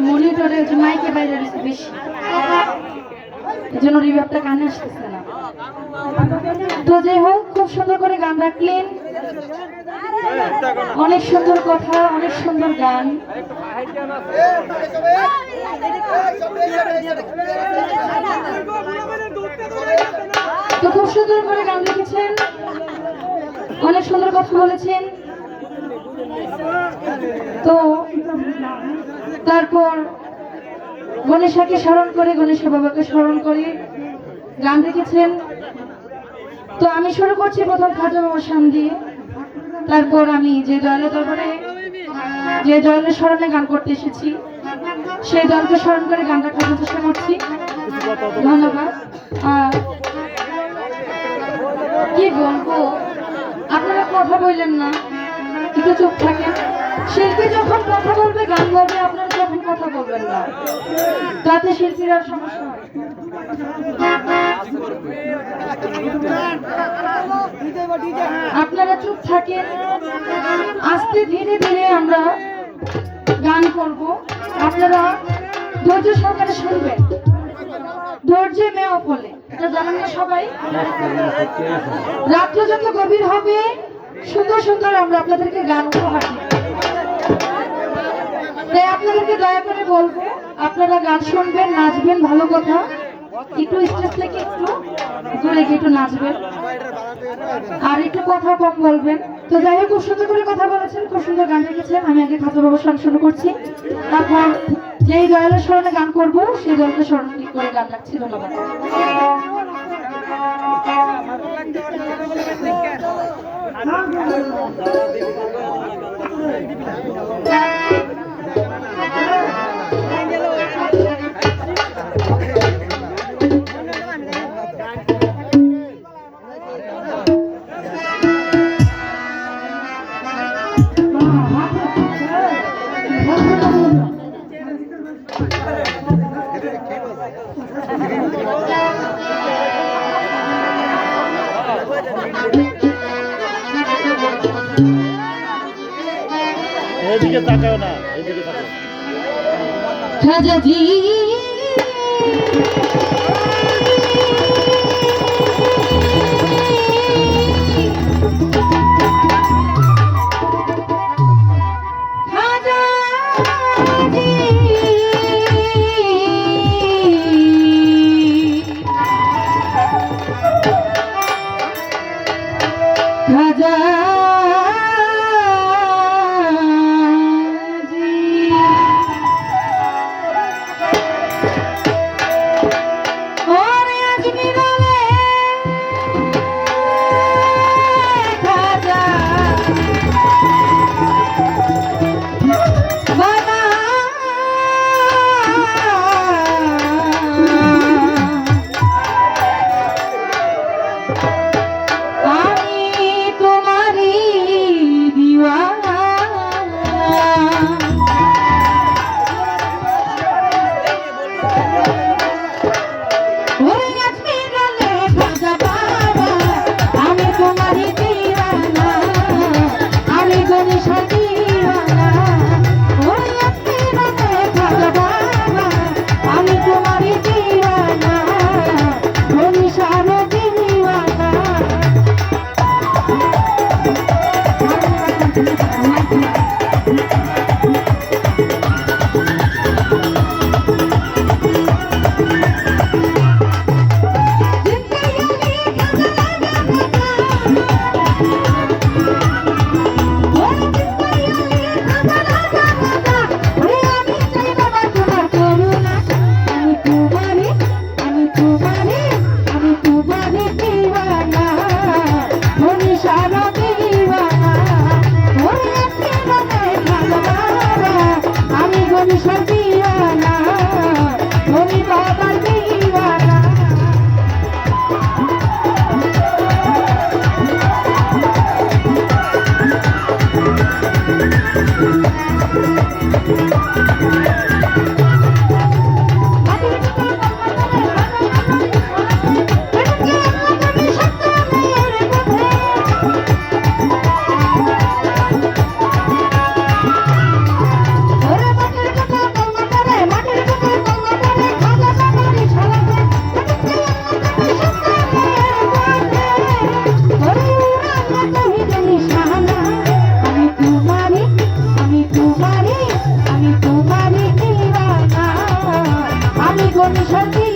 মনিটরে যে মাইকে বাইরে বেশি এই জন্য রিভাবটা কানে আসতেছে না। তো যাই হোক, খুব সুন্দর করে গান রাখলেন, অনেক সুন্দর কথা, অনেক সুন্দর গান। তো খুব সুন্দর করে গান লিখেছেন, অনেক সুন্দর কথা বলেছেন। তো তারপর গণেশাকে স্মরণ করে, গণেশা বাবাকে স্মরণ করে গান লিখেছেন। তো আমি শুরু করছি প্রথম খাজা বাবার সান দিয়ে, তারপর আমি যে দয়ালের দরবারে যে দয়ালের স্মরণে গান করতে এসেছি সেই দলকে স্মরণ করে গানটা খাওয়ার চেষ্টা করছি। ধন্যবাদ। আর কি বলবো, আপনারা কথা বললেন না, একটু চুপ থাকেন। শিল্পী যখন কথা বলবে, গান গাবে, আপনারা যখন কথা বলবেন না, তাতে শিল্পীরা সমস্যা হয়। আপনারা চুপ থাকেন, আস্তে ধীরে ধীরে আমরা গান করব, আপনারা ধৈর্য সহকারে শুনবেন। ধৈর্যে মেয়ে ফলে, এটা জানেন না সবাই। রাত্র যত গভীর হবে, সুন্দর সুন্দর আমরা আপনাদেরকে গান উপহার দিব। তাই আপনাদেরকে দয়া করে বলবো, আপনারা গান শুনবেন, নাচবেন, ভালো কথা। একটু স্টেজ থেকে একটু দূরে গিয়ে একটু নাচবেন, আর একটু কথা কম বলবেন। তো যাই হোক, খুব সুন্দর করে কথা বলেছেন, খুব সুন্দর গান লিখেছেন। আমি আগে খাজা বাবার স্মরণ শুরু করছি, তারপর যেই দয়ালের স্মরণে গান করবো সেই দয়ালকে স্মরণ করে গান রাখছি। ধন্যবাদ। এদিকে তাকাও না, এদিকে তাকাও। খাজাজি খাজা জীবন সাথী